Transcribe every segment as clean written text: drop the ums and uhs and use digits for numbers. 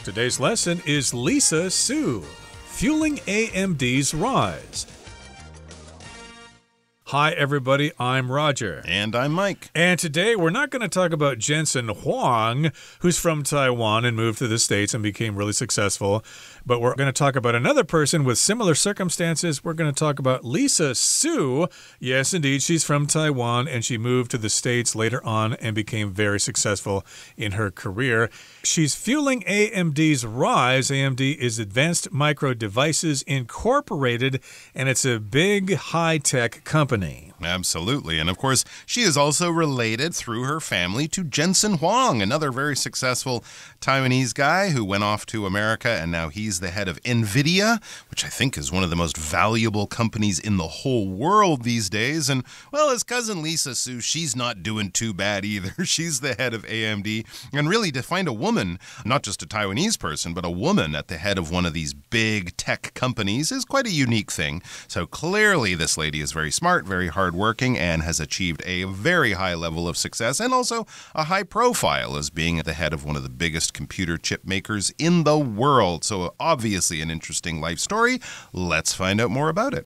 Today's lesson is Lisa Su, Fueling AMD's Rise. Hi, everybody. I'm Roger. And I'm Mike. And today we're not going to talk about Jensen Huang, who's from Taiwan and moved to the States and became really successful. But we're going to talk about another person with similar circumstances. We're going to talk about Lisa Su. Yes, indeed, she's from Taiwan, and she moved to the States later on and became very successful in her career. She's fueling AMD's rise. AMD is Advanced Micro Devices Incorporated, and it's a big high-tech company. Absolutely. And of course, she is also related through her family to Jensen Huang, another very successful Taiwanese guy who went off to America, and now he's the head of NVIDIA, which I think is one of the most valuable companies in the whole world these days. And, well, his cousin Lisa Su, she's not doing too bad either. She's the head of AMD. And really, to find a woman, not just a Taiwanese person, but a woman at the head of one of these big tech companies is quite a unique thing. So clearly, this lady is very smart, very hardworking, and has achieved a very high level of success and also a high profile as being at the head of one of the biggest computer chip makers in the world. So obviously an interesting life story. Let's find out more about it.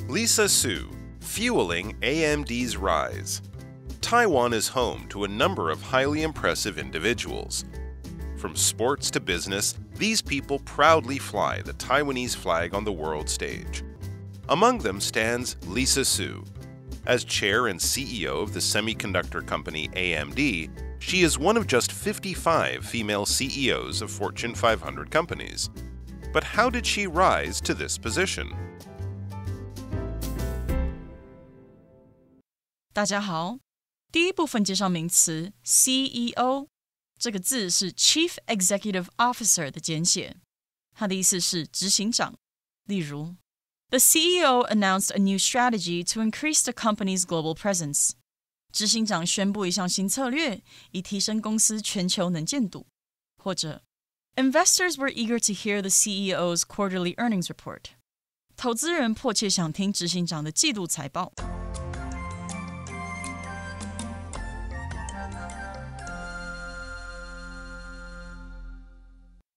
Lisa Su, fueling AMD's rise. Taiwan is home to a number of highly impressive individuals. From sports to business, these people proudly fly the Taiwanese flag on the world stage. Among them stands Lisa Su. As chair and CEO of the semiconductor company AMD, she is one of just 55 female CEOs of Fortune 500 companies. But how did she rise to this position? 大家好，第一部分介绍名词 CEO， 这个字是 Chief Executive Officer 的简写，它的意思是执行长。例如 The CEO announced a new strategy to increase the company's global presence. 执行长宣布一项新策略，以提升公司全球能见度。或者 Investors were eager to hear the CEO's quarterly earnings report. 投资人迫切想听执行长的季度财报。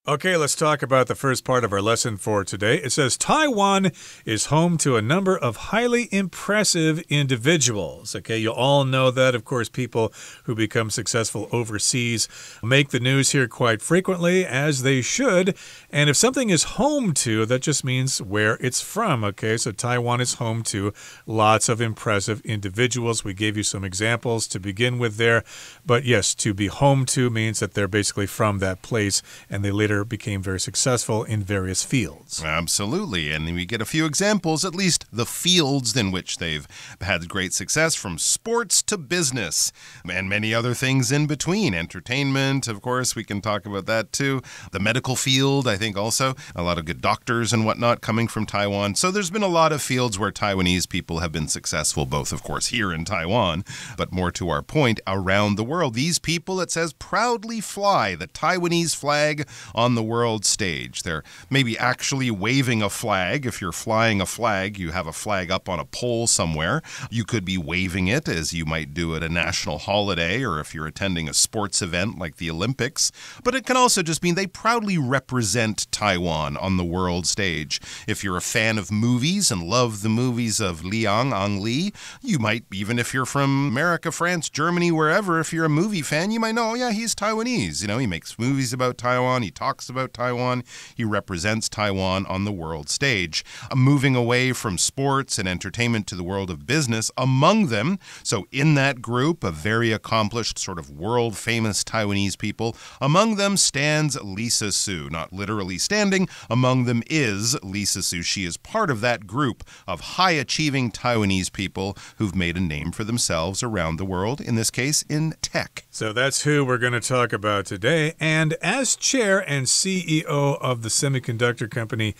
Okay, let's talk about the first part of our lesson for today. It says Taiwan is home to a number of highly impressive individuals. Okay, you all know that, of course, people who become successful overseas make the news here quite frequently, as they should. And if something is home to, that just means where it's from. Okay, so Taiwan is home to lots of impressive individuals. We gave you some examples to begin with there. But yes, to be home to means that they're basically from that place, and they later became very successful in various fields. Absolutely. And we get a few examples, at least the fields in which they've had great success, from sports to business and many other things in between. Entertainment, of course, we can talk about that too. The medical field, I think also. A lot of good doctors and whatnot coming from Taiwan. So there's been a lot of fields where Taiwanese people have been successful, both, of course, here in Taiwan, but more to our point, around the world. These people, it says, proudly fly the Taiwanese flag on the world stage. They're maybe actually waving a flag. If you're flying a flag, you have a flag up on a pole somewhere. You could be waving it as you might do at a national holiday, or if you're attending a sports event like the Olympics. But it can also just mean they proudly represent Taiwan on the world stage. If you're a fan of movies and love the movies of Ang Lee, you might, even if you're from America, France, Germany, wherever, if you're a movie fan, you might know, oh yeah, he's Taiwanese. You know, he makes movies about Taiwan, he talks about Taiwan, he represents Taiwan on the world stage. Moving away from sports and entertainment to the world of business, among them, so in that group of very accomplished, sort of world-famous Taiwanese people, among them stands Lisa Su. Not literally standing, among them is Lisa Su. She is part of that group of high-achieving Taiwanese people who've made a name for themselves around the world, in this case, in tech. So that's who we're going to talk about today. And as chair and CEO of the semiconductor company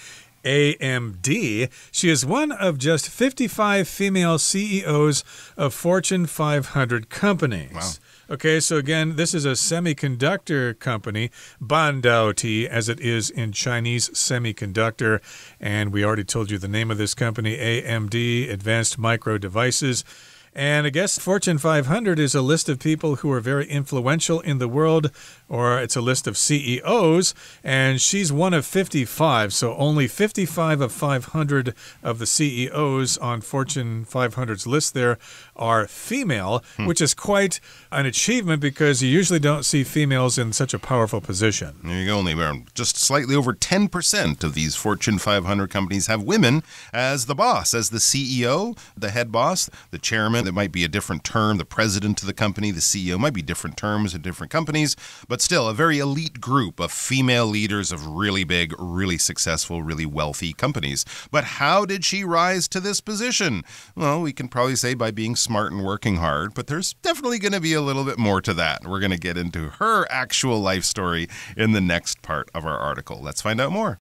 AMD, she is one of just 55 female CEOs of Fortune 500 companies. Wow. Okay, so again, this is a semiconductor company, Bandauti, as it is in Chinese semiconductor. And we already told you the name of this company, AMD, Advanced Micro Devices. And I guess Fortune 500 is a list of people who are very influential in the world, or it's a list of CEOs, and she's one of 55. So only 55 of 500 of the CEOs on Fortune 500's list there are female, which is quite an achievement because you usually don't see females in such a powerful position. There you go. Only just slightly over 10% of these Fortune 500 companies have women as the boss, as the CEO, the head boss, the chairman. That might be a different term. The president of the company, the CEO, might be different terms in different companies, but still a very elite group of female leaders of really big, really successful, really wealthy companies. But how did she rise to this position? Well, we can probably say by being smart and working hard, but there's definitely going to be a little bit more to that. We're going to get into her actual life story in the next part of our article. Let's find out more.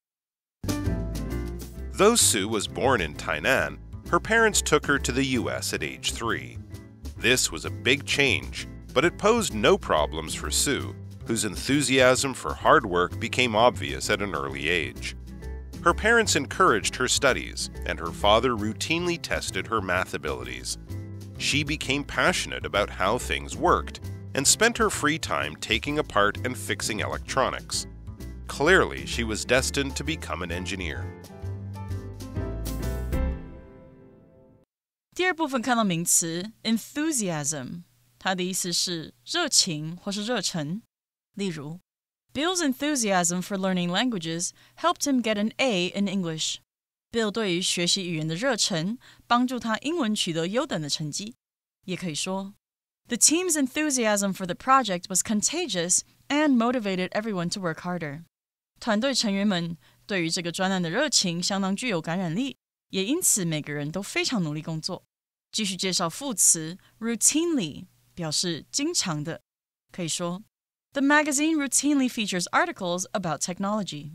Though Sue was born in Tainan, her parents took her to the U.S. at age 3. This was a big change, but it posed no problems for Sue, whose enthusiasm for hard work became obvious at an early age. Her parents encouraged her studies, and her father routinely tested her math abilities. She became passionate about how things worked and spent her free time taking apart and fixing electronics. Clearly, she was destined to become an engineer. 第二部分看到名词 enthusiasm， 它的意思是热情或是热忱。例如 Bill's enthusiasm for learning languages helped him get an A in English. Bill 对于学习语言的热忱帮助他英文取得优等的成绩。也可以说 The team's enthusiasm for the project was contagious and motivated everyone to work harder. 团队成员们对于这个专案的热情相当具有感染力，也因此每个人都非常努力工作。继续介绍副词 routinely， 表示经常的，可以说 The magazine routinely features articles about technology.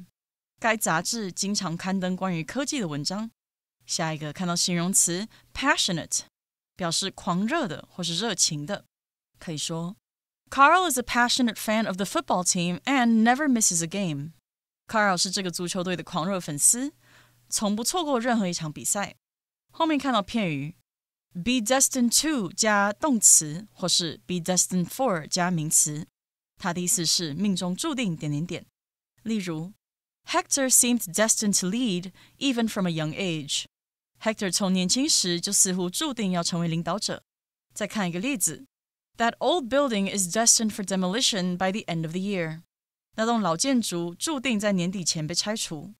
该杂志经常刊登关于科技的文章。下一个看到形容词 passionate， 表示狂热的或是热情的，可以说 Carl is a passionate fan of the football team and never misses a game. Carl 是这个足球队的狂热粉丝，从不错过任何一场比赛。后面看到片语be destined to 加动词，或是 be destined for 加名词，它的意思是命中注定……例如 Hector seemed destined to lead even from a young age. Hector 从年轻时就似乎注定要成为领导者。再看一个例子 That old building is destined for demolition by the end of the year. 那栋老建筑注定在年底前被拆除。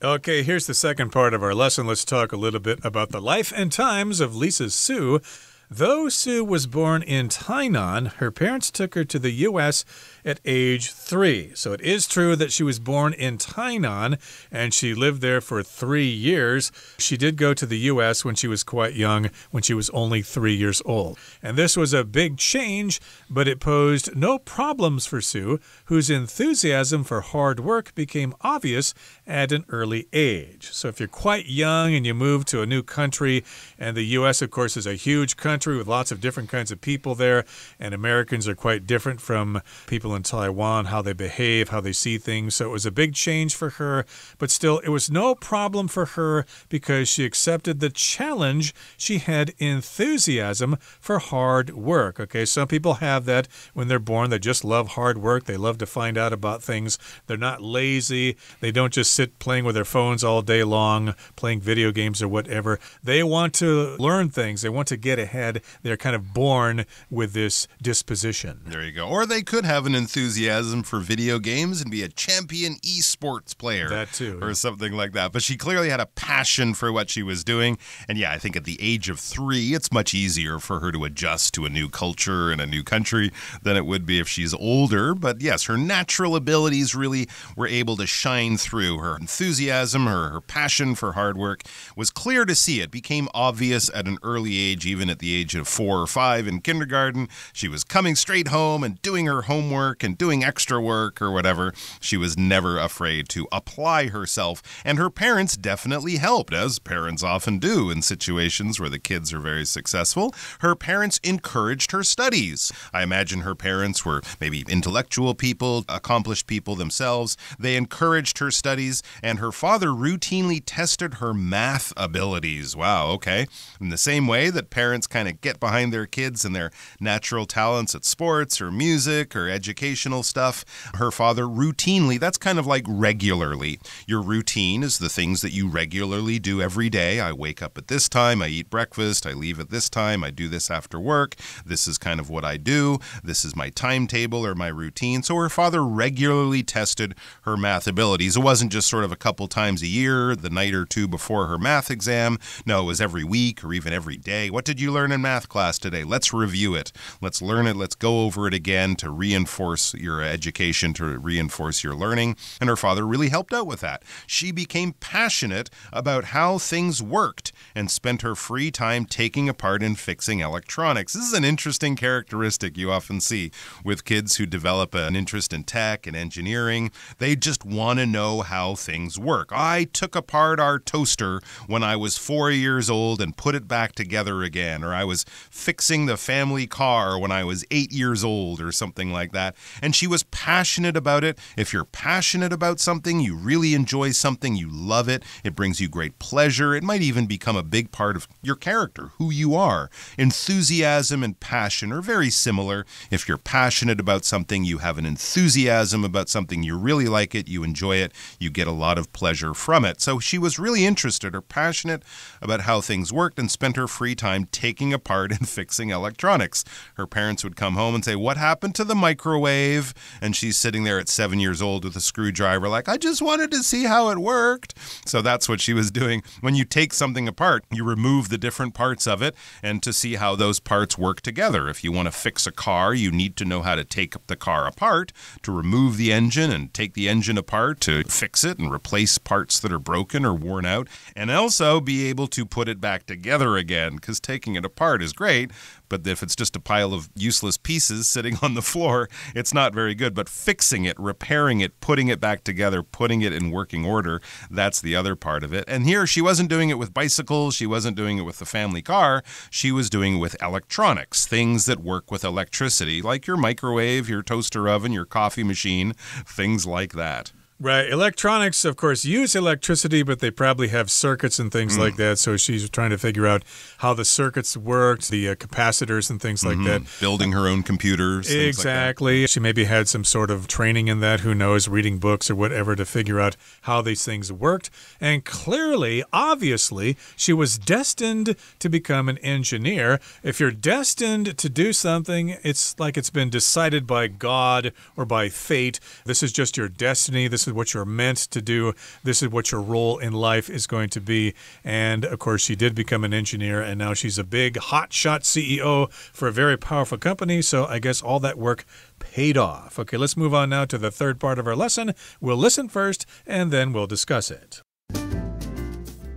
Okay, here's the second part of our lesson. Let's talk a little bit about the life and times of Lisa Sue. Though Sue was born in Tainan, her parents took her to the U.S. at age 3. So it is true that she was born in Tainan, and she lived there for 3 years. She did go to the U.S. when she was quite young, when she was only 3 years old. And this was a big change, but it posed no problems for Sue, whose enthusiasm for hard work became obvious at an early age. So if you're quite young and you move to a new country, and the U.S., of course, is a huge country with lots of different kinds of people there, and Americans are quite different from people in Taiwan, how they behave, how they see things. So it was a big change for her, but still it was no problem for her because she accepted the challenge. She had enthusiasm for hard work. Okay, some people have that when they're born. They just love hard work. They love to find out about things. They're not lazy. They don't just sit playing with their phones all day long, playing video games or whatever. They want to learn things. They want to get ahead. They're kind of born with this disposition. There you go. Or they could have an enthusiasm for video games and be a champion esports player. That too. Or something like that. But she clearly had a passion for what she was doing. And yeah, I think at the age of 3, it's much easier for her to adjust to a new culture and a new country than it would be if she's older. But yes, her natural abilities really were able to shine through. Her enthusiasm, her passion for hard work was clear to see. It became obvious at an early age, even at the age of 4 or 5 in kindergarten. She was coming straight home and doing her homework work and doing extra work or whatever, she was never afraid to apply herself. And her parents definitely helped, as parents often do in situations where the kids are very successful. Her parents encouraged her studies. I imagine her parents were maybe intellectual people, accomplished people themselves. They encouraged her studies, and her father routinely tested her math abilities. Wow, okay. In the same way that parents kind of get behind their kids and their natural talents at sports or music or educational stuff, her father routinely, that's kind of like regularly. Your routine is the things that you regularly do every day. I wake up at this time, I eat breakfast, I leave at this time, I do this after work. This is kind of what I do. This is my timetable or my routine. So her father regularly tested her math abilities. It wasn't just sort of a couple times a year, the night or two before her math exam. No, it was every week or even every day. What did you learn in math class today? Let's review it. Let's learn it. Let's go over it again to reinforce your education, to reinforce your learning. And her father really helped out with that. She became passionate about how things worked and spent her free time taking apart and fixing electronics. This is an interesting characteristic you often see with kids who develop an interest in tech and engineering. They just want to know how things work. I took apart our toaster when I was 4 years old and put it back together again, or I was fixing the family car when I was 8 years old or something like that. And she was passionate about it. If you're passionate about something, you really enjoy something, you love it, it brings you great pleasure. It might even become a big part of your character, who you are. Enthusiasm and passion are very similar. If you're passionate about something, you have an enthusiasm about something, you really like it, you enjoy it, you get a lot of pleasure from it. So she was really interested or passionate about how things worked and spent her free time taking apart and fixing electronics. Her parents would come home and say, "What happened to the microwave?" And she's sitting there at 7 years old with a screwdriver like, "I just wanted to see how it worked." So that's what she was doing. When you take something apart, you remove the different parts of it and to see how those parts work together. If you want to fix a car, you need to know how to take the car apart, to remove the engine and take the engine apart, to fix it and replace parts that are broken or worn out, and also be able to put it back together again, because taking it apart is great, but if it's just a pile of useless pieces sitting on the floor, it's not very good. But fixing it, repairing it, putting it back together, putting it in working order, that's the other part of it. And here she wasn't doing it with bicycles, she wasn't doing it with the family car, she was doing it with electronics, things that work with electricity, like your microwave, your toaster oven, your coffee machine, things like that. Right. Electronics, of course, use electricity, but they probably have circuits and things like that. So she's trying to figure out how the circuits worked, the capacitors and things like that. Building her own computers. Exactly. Like she maybe had some sort of training in that, who knows, reading books or whatever to figure out how these things worked. And clearly, obviously, she was destined to become an engineer. If you're destined to do something, it's like it's been decided by God or by fate. This is just your destiny. This is what you're meant to do. This is what your role in life is going to be. And, of course, she did become an engineer, and now she's a big, hotshot CEO for a very powerful company. So I guess all that work paid off. Okay, let's move on now to the third part of our lesson. We'll listen first, and then we'll discuss it.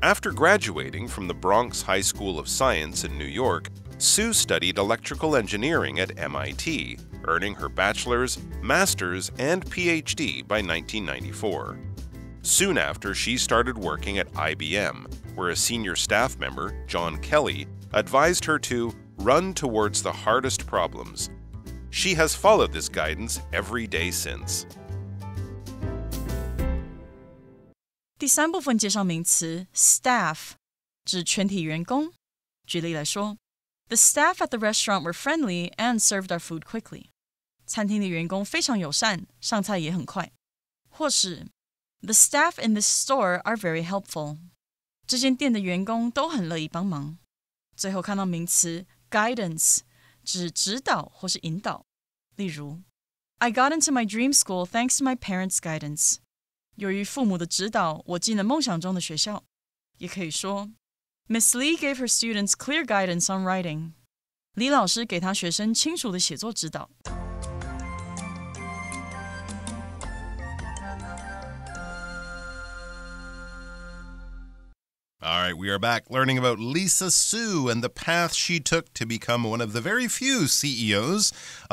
After graduating from the Bronx High School of Science in New York, Sue studied electrical engineering at MIT, earning her bachelor's, master's, and PhD by 1994. Soon after, she started working at IBM, where a senior staff member, John Kelly, advised her to run towards the hardest problems. She has followed this guidance every day since. 第三部分介绍名词 staff 指全体员工。举例来说 The staff at the restaurant were friendly and served our food quickly. 餐厅的员工非常友善，上菜也很快。或是 The staff in this store are very helpful. 这间店的员工都很乐意帮忙。最后看到名词 guidance 指指导或是引导。例如 I got into my dream school thanks to my parents' guidance. 由于父母的指导，我进了梦想中的学校。也可以说Miss Lee gave her students clear guidance on writing. 李老师给她学生清楚的写作指导。All right, we are back learning about Lisa Su and the path she took to become one of the very few CEOs,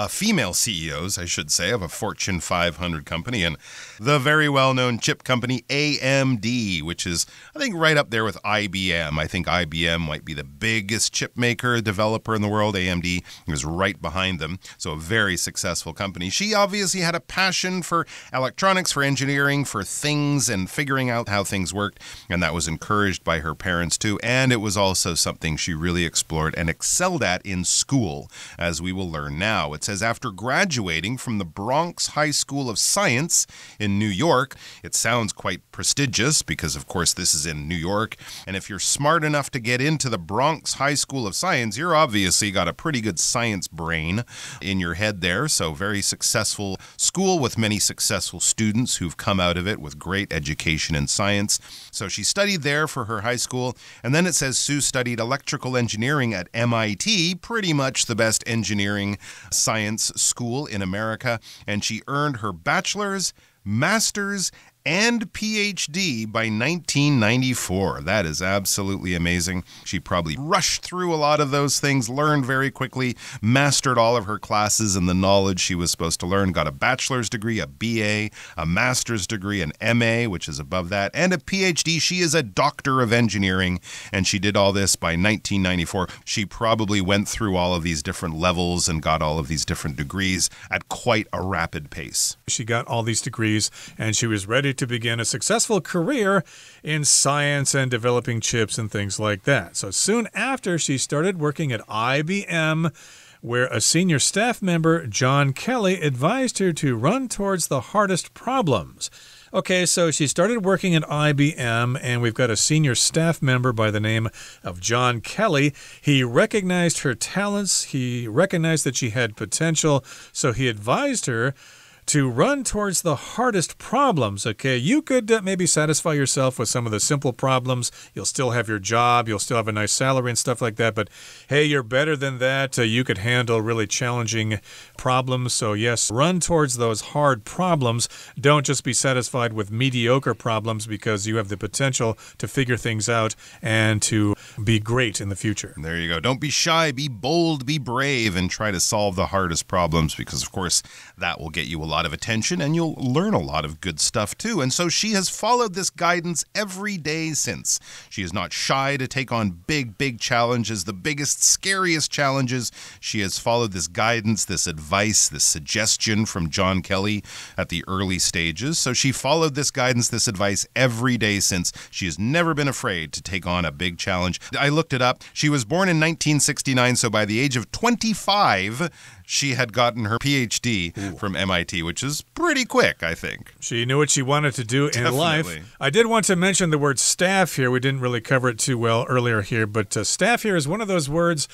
female CEOs, I should say, of a Fortune 500 company and the very well-known chip company AMD, which is, I think, right up there with IBM. I think IBM might be the biggest chip maker, developer in the world. AMD is right behind them, so a very successful company. She obviously had a passion for electronics, for engineering, for things and figuring out how things worked, and that was encouraged by her parents too, and it was also something she really explored and excelled at in school, as we will learn now. It says after graduating from the Bronx High School of Science in New York, it sounds quite prestigious because, of course, this is in New York, and if you're smart enough to get into the Bronx High School of Science, you're obviously got a pretty good science brain in your head there, so very successful school with many successful students who've come out of it with great education in science. So she studied there for her high school, and then it says Sue studied electrical engineering at MIT, pretty much the best engineering science school in America, and she earned her bachelor's, master's, and PhD by 1994. That is absolutely amazing. She probably rushed through a lot of those things, learned very quickly, mastered all of her classes and the knowledge she was supposed to learn, got a bachelor's degree, a BA, a master's degree, an MA, which is above that, and a PhD. She is a doctor of engineering, and she did all this by 1994. She probably went through all of these different levels and got all of these different degrees at quite a rapid pace. She got all these degrees, and she was ready to begin a successful career in science and developing chips and things like that. So soon after, she started working at IBM, where a senior staff member, John Kelly, advised her to run towards the hardest problems. Okay, so she started working at IBM, and we've got a senior staff member by the name of John Kelly. He recognized her talents. He recognized that she had potential, so he advised her to run towards the hardest problems, okay? You could maybe satisfy yourself with some of the simple problems. You'll still have your job. You'll still have a nice salary and stuff like that. But, hey, you're better than that. You could handle really challenging problems. So, yes, run towards those hard problems. Don't just be satisfied with mediocre problems because you have the potential to figure things out and to be great in the future. There you go. Don't be shy. Be bold. Be brave and try to solve the hardest problems because, of course, that will get you a lot of attention and you'll learn a lot of good stuff too. And so she has followed this guidance every day since. She is not shy to take on big challenges, the biggest, scariest challenges. She has followed this guidance, this advice, this suggestion from John Kelly at the early stages. So she followed this guidance, this advice every day since. She has never been afraid to take on a big challenge. I looked it up. She was born in 1969, so by the age of 25, she had gotten her PhD from MIT, which is pretty quick, I think. She knew what she wanted to do in life. I did want to mention the word staff here. We didn't really cover it too well earlier here, but staff here is one of those words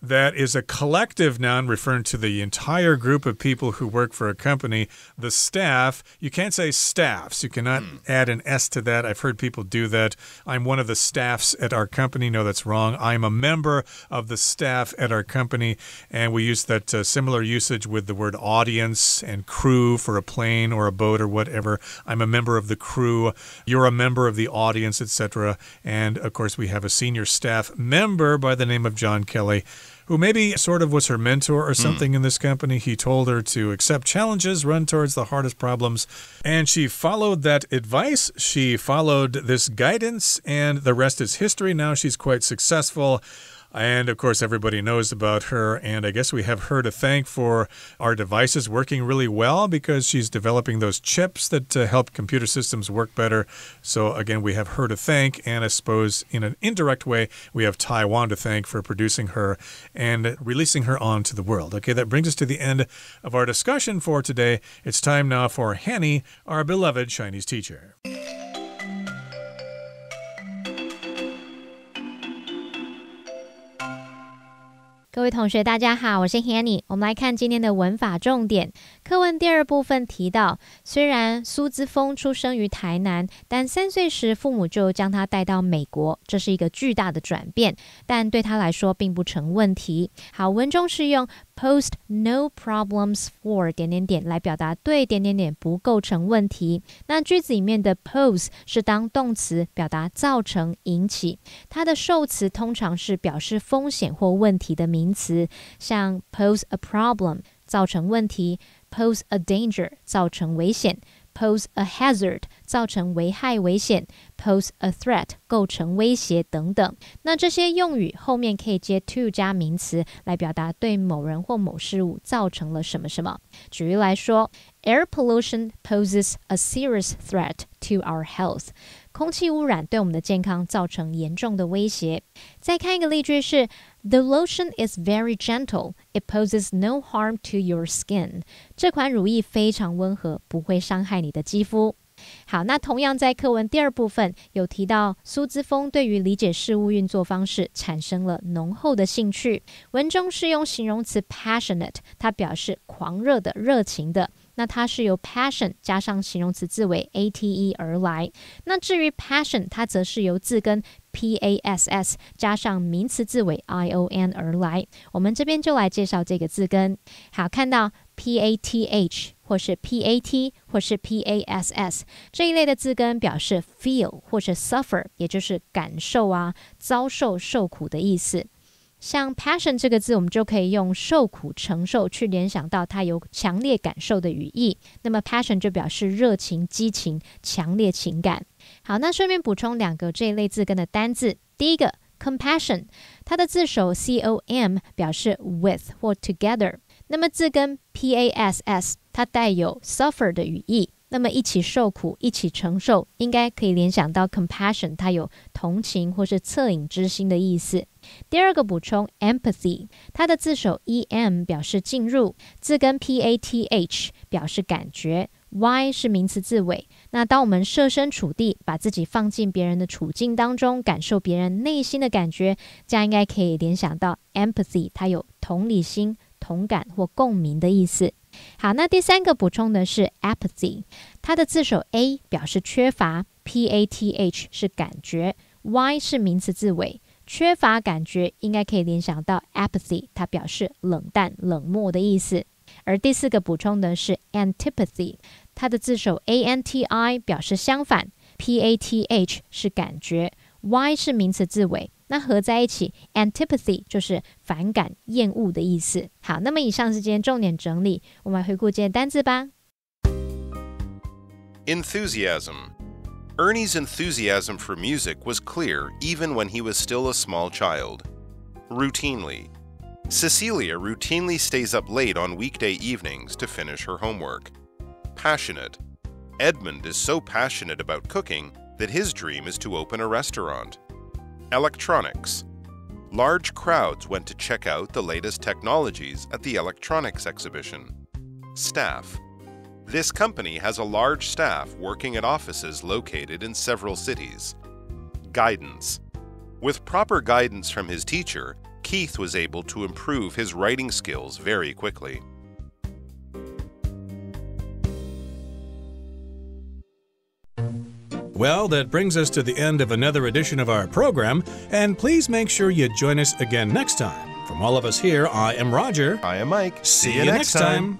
that is a collective noun referring to the entire group of people who work for a company. The staff, you can't say staffs. You cannot add an S to that. I've heard people do that. I'm one of the staffs at our company. No, that's wrong. I'm a member of the staff at our company, and we use that similar usage with the word audience and crew for a plane or a boat or whatever. I'm a member of the crew. You're a member of the audience, etc. And, of course, we have a senior staff member by the name of John Kelly, who maybe sort of was her mentor or something in this company. He told her to accept challenges, run towards the hardest problems, and she followed that advice. She followed this guidance, and the rest is history. Now she's quite successful. And, of course, everybody knows about her, and I guess we have her to thank for our devices working really well because she's developing those chips that help computer systems work better. So, again, we have her to thank, and I suppose in an indirect way, we have Taiwan to thank for producing her and releasing her onto the world. Okay, that brings us to the end of our discussion for today. It's time now for Hanny, our beloved Chinese teacher. 各位同学大家好，我是 Hanny。 我们来看今天的文法重点。课文第二部分提到，虽然苏姿丰出生于台南，但3岁时父母就将他带到美国，这是一个巨大的转变，但对他来说并不成问题。好，文中是用 posed no problems for 点点点来表达对点点点不构成问题。那句子里面的 pose 是当动词，表达造成、引起。它的受词通常是表示风险或问题的名词，像 pose a problem 造成问题， pose a danger 造成危险， pose a hazard 造成危害危险， pose a threat 构成威胁等等。那这些用语后面可以接 to 加名词来表达对某人或某事物造成了什么什么。举例来说， Air pollution poses a serious threat to our health. 空气污染对我们的健康造成严重的威胁。再看一个例句是 The lotion is very gentle. It poses no harm to your skin. 这款乳液非常温和，不会伤害你的肌肤。好，那同样在课文第二部分有提到苏姿丰对于理解事物运作方式产生了浓厚的兴趣。文中是用形容词 passionate， 它表示狂热的、热情的。那它是由 passion 加上形容词字尾 ate 而来。那至于 passion， 它则是由字根 pass 加上名词字尾 ion 而来。我们这边就来介绍这个字根。好，看到 path 或是 pat 或是 pass 这一类的字根表示 feel 或是 suffer， 也就是感受啊、遭受、受苦的意思。像 passion 这个字，我们就可以用受苦、承受去联想到它有强烈感受的语义。那么 passion 就表示热情、激情、强烈情感。好，那顺便补充2个这一类字根的单字。第一个 compassion， 它的字首 com 表示 with 或 together。那么字根 pass 它带有 suffer 的语义。那么一起受苦、一起承受，应该可以联想到 compassion， 它有同情或是恻隐之心的意思。第二个补充 empathy， 它的字首 em 表示进入，字根 path 表示感觉， y 是名词字尾。那当我们设身处地，把自己放进别人的处境当中，感受别人内心的感觉，这样应该可以联想到 empathy， 它有同理心、同感或共鸣的意思。好，那第3个补充的是 apathy， 它的字首 a 表示缺乏， path 是感觉， y 是名词字尾。缺乏感觉应该可以联想到 apathy， 它表示冷淡、冷漠的意思。而第4个补充的是 antipathy， 它的字首 anti 表示相反， path 是感觉， y 是名词字尾。那合在一起 antipathy 就是反感、厌恶的意思。好，那么以上是今天重点整理，我们来回顾今天单字吧。 Enthusiasm. Ernie's enthusiasm for music was clear even when he was still a small child. Routinely. Cecilia routinely stays up late on weekday evenings to finish her homework. Passionate. Edmund is so passionate about cooking that his dream is to open a restaurant. Electronics. Large crowds went to check out the latest technologies at the electronics exhibition. Staff. This company has a large staff working at offices located in several cities. Guidance. With proper guidance from his teacher, Keith was able to improve his writing skills very quickly. Well, that brings us to the end of another edition of our program, and please make sure you join us again next time. From all of us here, I am Roger. I am Mike. See you next time.